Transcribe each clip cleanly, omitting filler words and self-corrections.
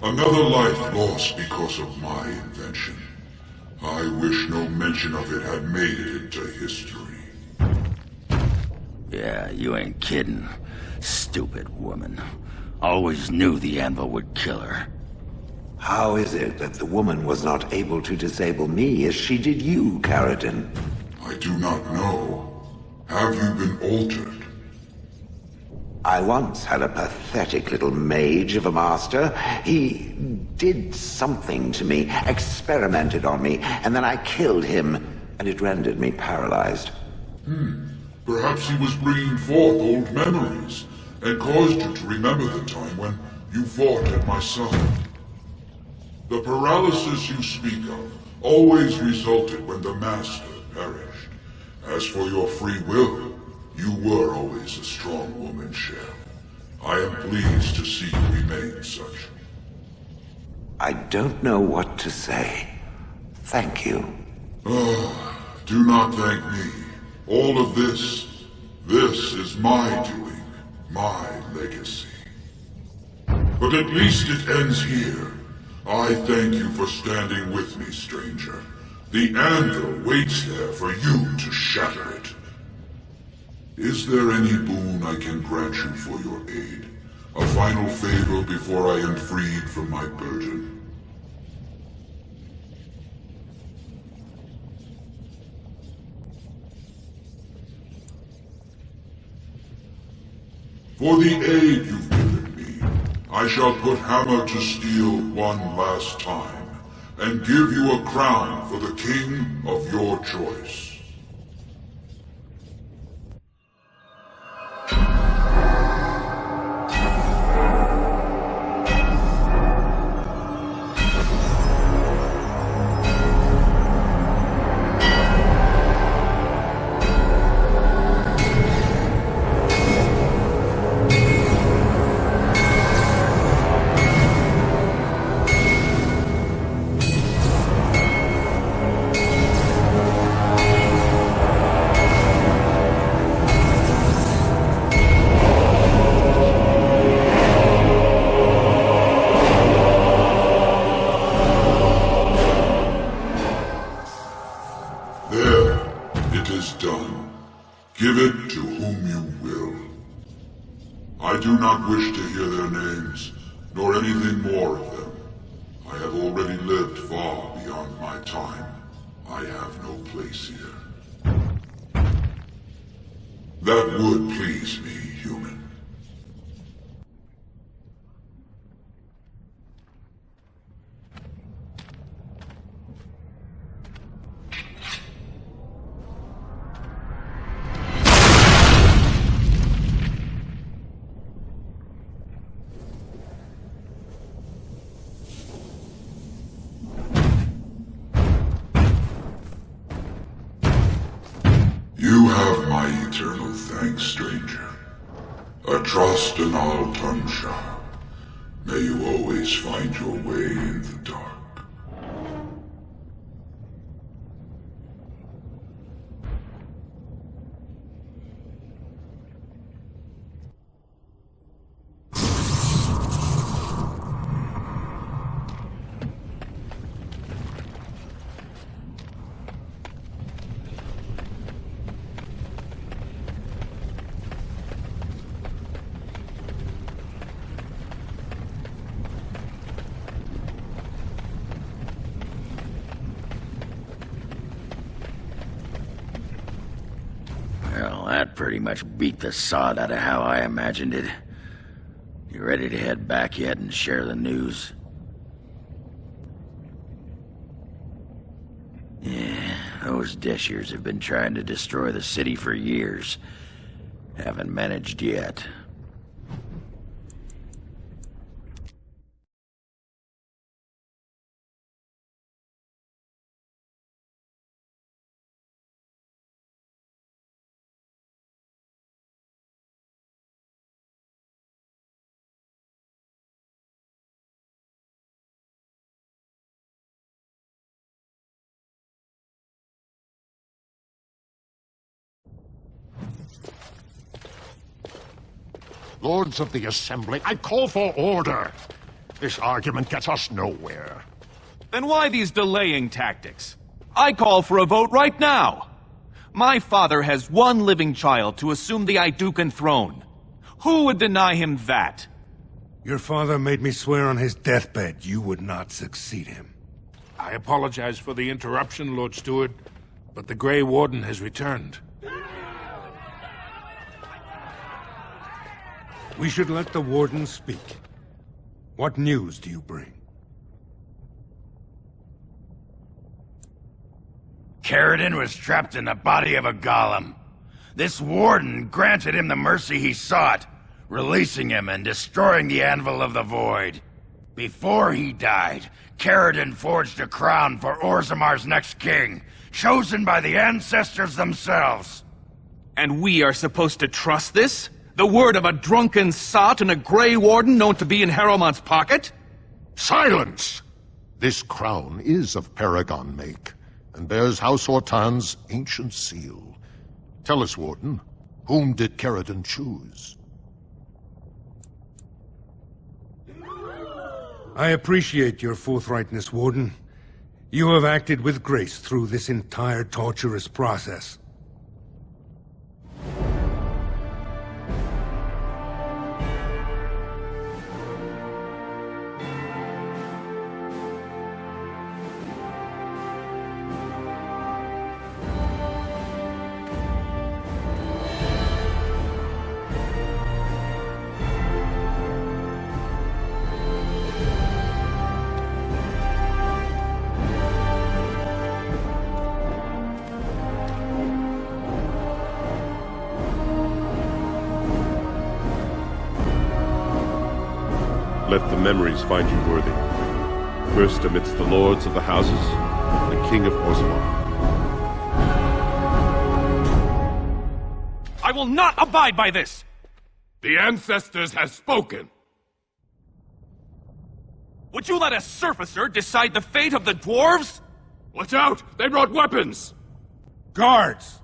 Another life lost because of my invention. I wish no mention of it had made it into history. Yeah, you ain't kidding. Stupid woman. Always knew the anvil would kill her. How is it that the woman was not able to disable me as she did you, Carradine? I do not know. Have you been altered? I once had a pathetic little mage of a master. He did something to me, experimented on me, and then I killed him, and it rendered me paralyzed. Perhaps he was bringing forth old memories, and caused you to remember the time when you fought at my side. The paralysis you speak of always resulted when the Master perished. As for your free will, you were always a strong woman, Shell. I am pleased to see you remain such. I don't know what to say. Thank you. Do not thank me. All of this is my doing, my legacy. But at least it ends here. I thank you for standing with me, stranger. The anvil waits there for you to shatter it. Is there any boon I can grant you for your aid? A final favor before I am freed from my burden? For the aid you've given me, I shall put hammer to steel one last time, and give you a crown for the king of your choice. Give it to whom you will. I do not wish to hear their names, nor anything more of them. I have already lived far beyond my time. I have no place here. That would please me, human. You have my eternal thanks, stranger. A trust and all tongue sharp. May you always find your way in the dark. Well, that pretty much beat the sod out of how I imagined it. You ready to head back yet and share the news? Yeah, those Deshirs have been trying to destroy the city for years. Haven't managed yet. Lords of the Assembly, I call for order. This argument gets us nowhere. Then why these delaying tactics? I call for a vote right now. My father has one living child to assume the Idukan throne. Who would deny him that? Your father made me swear on his deathbed you would not succeed him. I apologize for the interruption, Lord Steward, but the Grey Warden has returned. We should let the Warden speak. What news do you bring? Caridin was trapped in the body of a golem. This warden granted him the mercy he sought, releasing him and destroying the Anvil of the Void. Before he died, Caridin forged a crown for Orzamar's next king, chosen by the ancestors themselves. And we are supposed to trust this? The word of a drunken sot and a Grey Warden known to be in Harrowmont's pocket? Silence! This crown is of Paragon make, and bears House Hortan's ancient seal. Tell us, Warden, whom did Caridin choose? I appreciate your forthrightness, Warden. You have acted with grace through this entire torturous process. Let the memories find you worthy. First amidst the lords of the houses, the King of Orzammar. I will not abide by this! The ancestors have spoken. Would you let a surfacer decide the fate of the dwarves? Watch out! They brought weapons! Guards!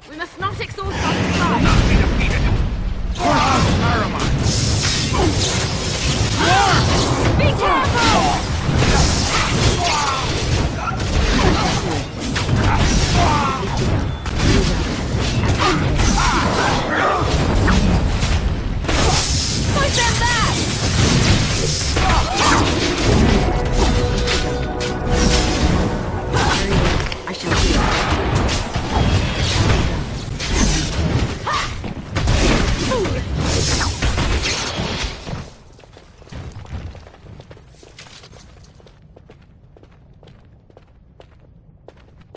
We must not exhaust our supply. Not be defeated! Be careful! Push them back! I shall do it.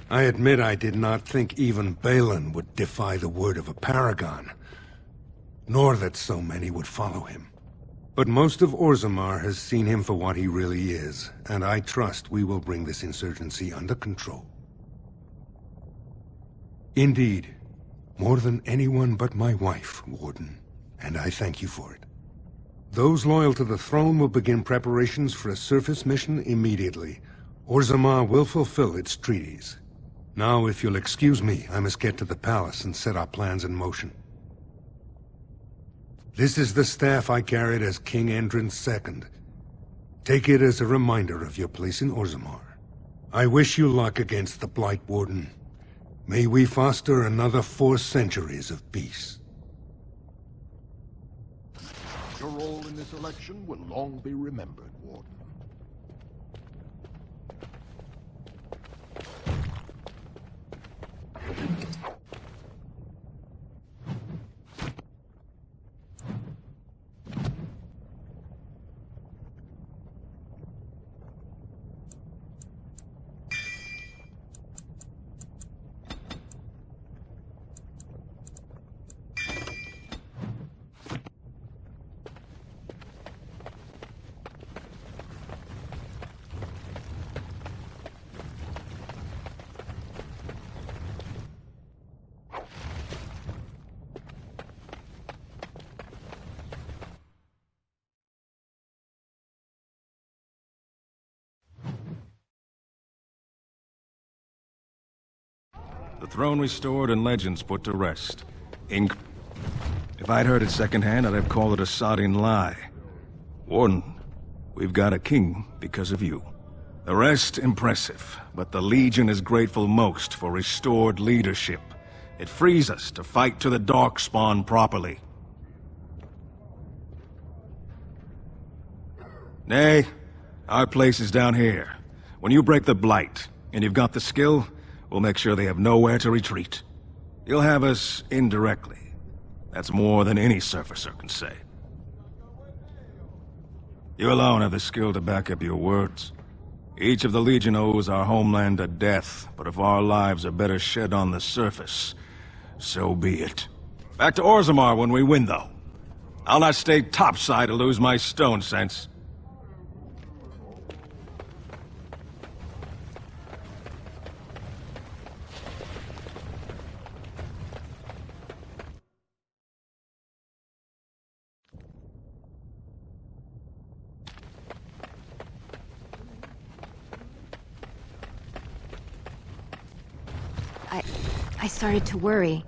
I admit I did not think even Balin would defy the word of a paragon, nor that so many would follow him. But most of Orzammar has seen him for what he really is, and I trust we will bring this insurgency under control. Indeed, more than anyone but my wife, Warden, and I thank you for it. Those loyal to the throne will begin preparations for a surface mission immediately. Orzammar will fulfill its treaties. Now, if you'll excuse me, I must get to the palace and set our plans in motion. This is the staff I carried as King Endrin's II. Take it as a reminder of your place in Orzammar. I wish you luck against the Blight Warden. May we foster another 4 centuries of peace. Your role in this election will long be remembered, Warden. The throne restored and legends put to rest. If I'd heard it secondhand, I'd have called it a sodding lie. Warden, We've got a king because of you. The rest, impressive, but the Legion is grateful most for restored leadership. It frees us to fight to the Darkspawn properly. Nay, our place is down here. When you break the Blight, and you've got the skill, we'll make sure they have nowhere to retreat. You'll have us indirectly. That's more than any surfacer can say. You alone have the skill to back up your words. Each of the Legion owes our homeland a death, but if our lives are better shed on the surface, so be it. Back to Orzammar when we win, though. I'll not stay topside to lose my stone sense. I started to worry.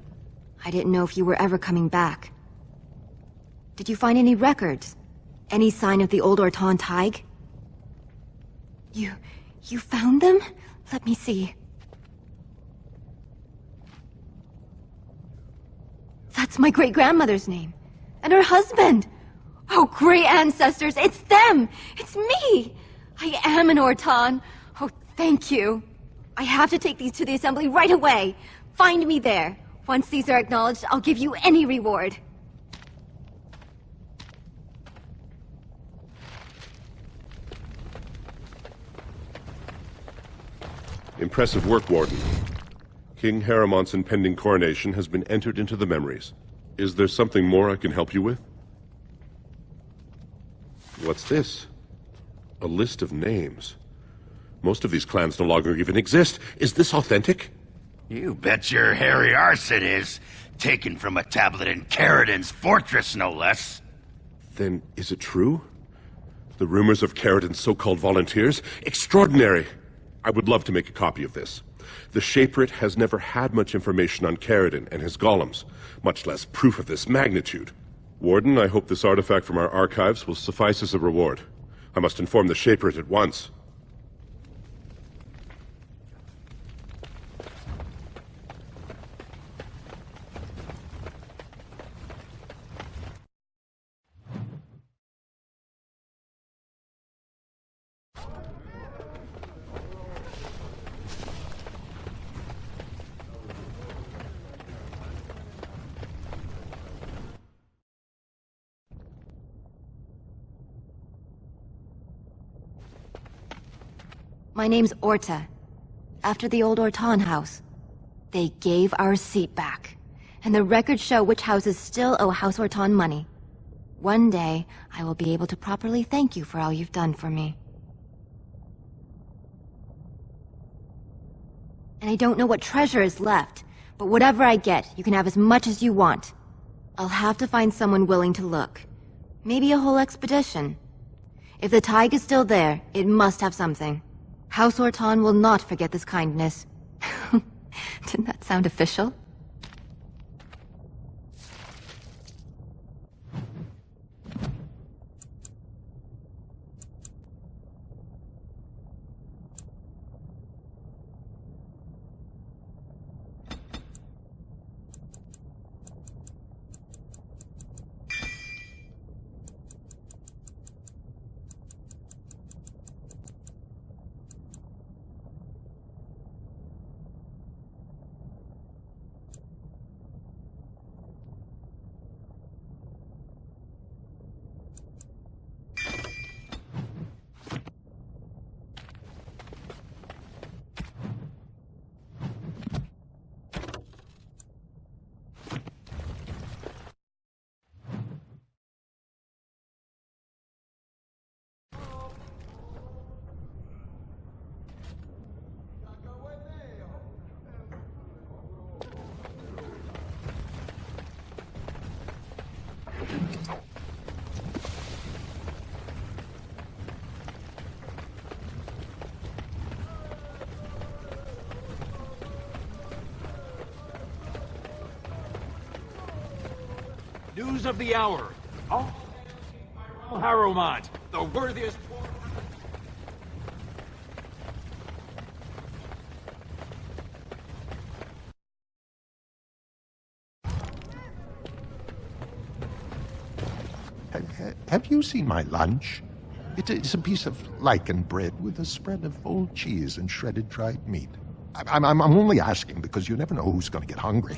I didn't know if you were ever coming back. Did you find any records? Any sign of the old Orton Tig? You found them? Let me see. That's my great-grandmother's name. And her husband! Oh, great ancestors, it's them! It's me! I am an Orton. Oh, thank you. I have to take these to the assembly right away. Find me there. Once these are acknowledged, I'll give you any reward. Impressive work, Warden. King Haramont's impending coronation has been entered into the memories. Is there something more I can help you with? What's this? A list of names. Most of these clans no longer even exist. Is this authentic? You bet your hairy arse it is. Taken from a tablet in Caridin's fortress, no less. Then is it true? The rumors of Caridin's so-called volunteers? Extraordinary! I would love to make a copy of this. The Shaperate has never had much information on Caridin and his golems, much less proof of this magnitude. Warden, I hope this artifact from our archives will suffice as a reward. I must inform the Shaperate at once. My name's Orta. After the old Orton house. They gave our seat back. And the records show which houses still owe House Orton money. One day, I will be able to properly thank you for all you've done for me. And I don't know what treasure is left, but whatever I get, you can have as much as you want. I'll have to find someone willing to look. Maybe a whole expedition. If the Tig is still there, it must have something. House Orton will not forget this kindness. Didn't that sound official? News of the hour. Harumad, the worthiest... Have you seen my lunch? It's a piece of lichen bread with a spread of old cheese and shredded dried meat. I'm only asking because you never know who's going to get hungry.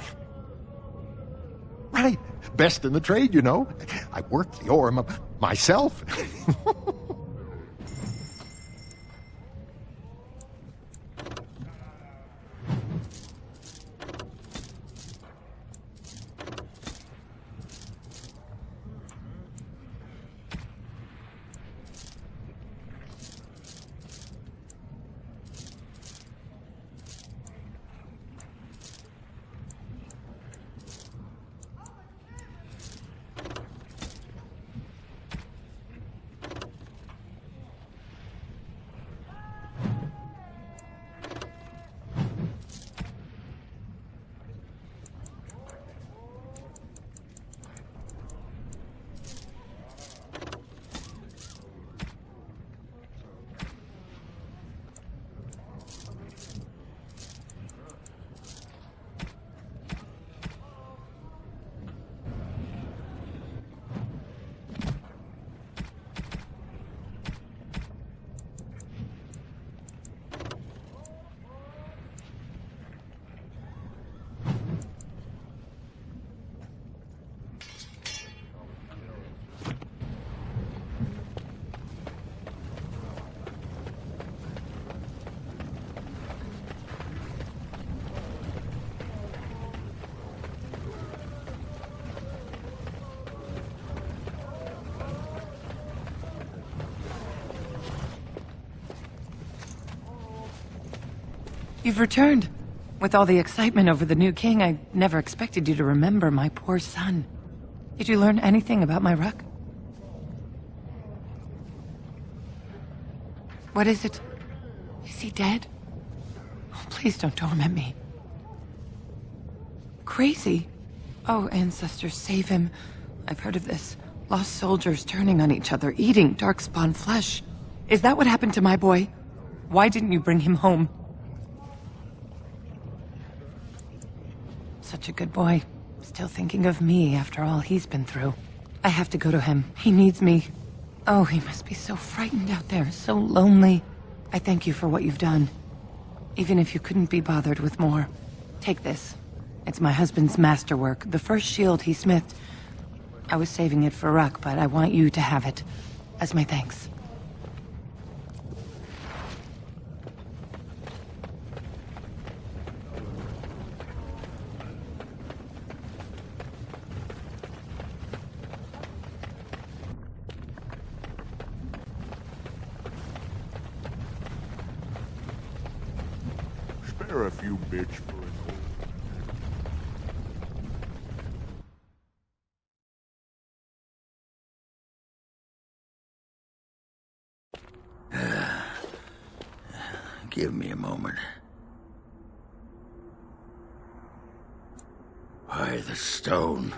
Right. Best in the trade, you know. I worked the ore myself. You've returned. With all the excitement over the new king, I never expected you to remember my poor son. Did you learn anything about my ruck? What is it? Is he dead? Oh, please don't torment me. Crazy? Oh, ancestors, save him. I've heard of this. Lost soldiers turning on each other, eating darkspawn flesh. Is that what happened to my boy? Why didn't you bring him home? Such a good boy. Still thinking of me after all he's been through. I have to go to him. He needs me. Oh, he must be so frightened out there, so lonely. I thank you for what you've done. Even if you couldn't be bothered with more. Take this. It's my husband's masterwork, the first shield he smithed. I was saving it for Ruck, but I want you to have it. As my thanks. Spare a few bits for an Give me a moment. Why, the stone.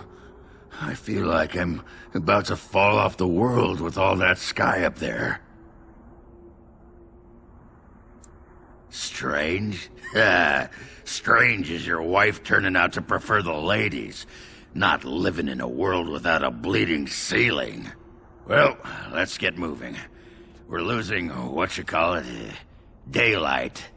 I feel like I'm about to fall off the world with all that sky up there. Strange? Strange is your wife turning out to prefer the ladies, not living in a world without a bleeding ceiling. Well, let's get moving. We're losing, daylight.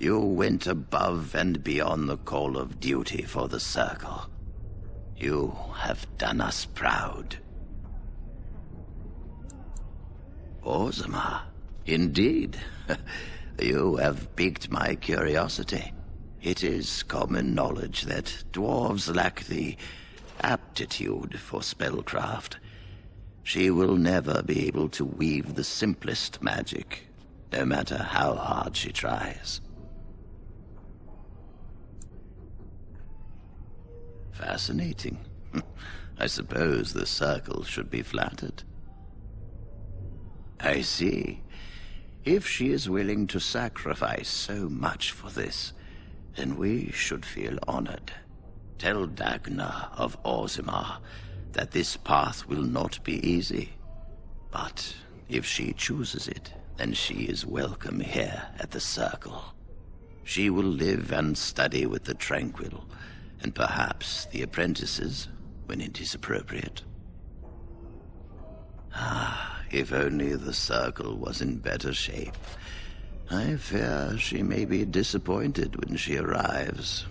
You went above and beyond the call of duty for the Circle. You have done us proud. Ozma, indeed. You have piqued my curiosity. It is common knowledge that dwarves lack the aptitude for spellcraft. She will never be able to weave the simplest magic, no matter how hard she tries. Fascinating. I suppose the Circle should be flattered. I see. If she is willing to sacrifice so much for this, then we should feel honored. Tell Dagna of Orzammar that this path will not be easy. But if she chooses it, then she is welcome here at the Circle. She will live and study with the Tranquil, and perhaps the apprentices, when it is appropriate. If only the Circle was in better shape. I fear she may be disappointed when she arrives.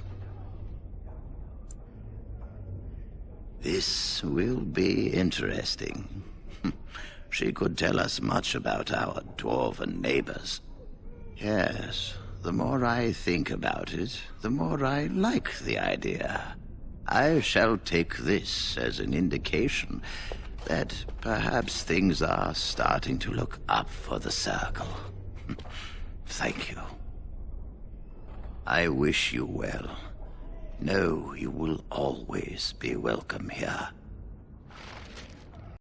This will be interesting. She could tell us much about our dwarven neighbors. Yes, the more I think about it, the more I like the idea. I shall take this as an indication that perhaps things are starting to look up for the Circle. Thank you. I wish you well. Know you will always be welcome here.